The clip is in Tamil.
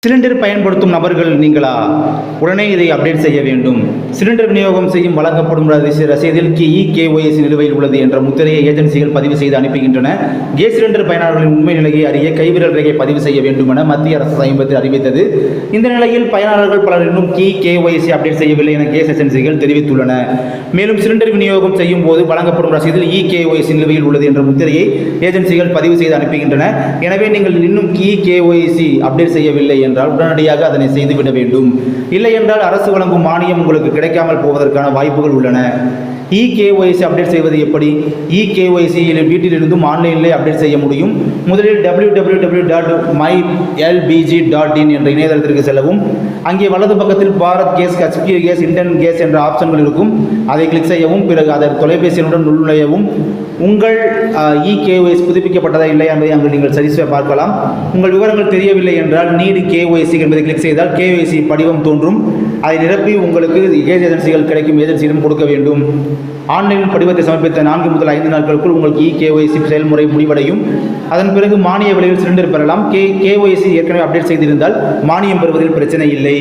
சிலிண்டர் பயன்படுத்தும் நபர்கள் நீங்களா? உடனே இதை அப்டேட் செய்ய வேண்டும். சிலிண்டர் விநியோகம் செய்யும் வழங்கப்படும் ரசீதில் KYC நிலுவையில் உள்ளது என்ற முத்திரையை ஏஜென்சிகள் பதிவு செய்து அனுப்புகின்றன. கேஸ் சிலிண்டர் பயனாளர்களின் உண்மை நிலையை அறிய கைவிரல் ரேகை பதிவு செய்ய வேண்டும் என மத்திய அரசு சமீபத்தில் அறிவித்தது. இந்த நிலையில் பயனாளர்கள் பலர் இன்னும் KYC அப்டேட் செய்யவில்லை என கேஸ் ஏஜென்சிகள் தெரிவித்துள்ளன. மேலும் சிலிண்டர் விநியோகம் செய்யும் போது வழங்கப்படும் ரசீதில் KYC நிலுவையில் உள்ளது என்ற முத்திரையை ஏஜென்சிகள் பதிவு செய்து அனுப்புகின்றன. எனவே நீங்கள் இன்னும் KYC அப்டேட் செய்யவில்லை என்றால் உடனடியாக அதனை செய்துவிட வேண்டும். இல்லை என்றால் அரசு வழங்கும் மானியம் உங்களுக்கு கிடைக்காமல் போவதற்கான வாய்ப்புகள் உள்ளன. KYC அப்டேட் செய்வது எப்படி? KYC வீட்டிலிருந்தும் ஆன்லைனிலே அப்டேட் செய்ய முடியும். முதலில் www.mylbg.in என்ற இணையதளத்திற்கு செல்லவும். அங்கே வலது பக்கத்தில் Bharat gas, HP gas, Indian gas என்ற ஆப்ஷன்கள் இருக்கும். அதை கிளிக் செய்யவும். பிறகு அதை தொலைபேசியுடன் உள்நுழையவும். உங்கள் KYC புதுப்பிக்கப்பட்டதா இல்லையா என்பதை அங்கு நீங்கள் சரி பார்க்கலாம். உங்கள் விவரங்கள் தெரியவில்லை என்றால் நீடு KYC என்பதை கிளிக் செய்தால் KYC படிவம் தோன்றும். அதை நிரப்பி உங்களுக்கு கேஸ் ஏஜென்சிகள் கிடைக்கும் ஏஜென்சியிடம் கொடுக்க வேண்டும். ஆன்லைன் படிவத்தை சமர்ப்பித்த 4 முதல் 5 நாட்களுக்குள் உங்களுக்கு KYC செயல்முறை முடிவடையும். அதன் பிறகு மானிய விலையில் சிலிண்டர் பெறலாம். KYC ஏற்கனவே அப்டேட் செய்திருந்தால் மானியம் பெறுவதில் பிரச்சனை இல்லை.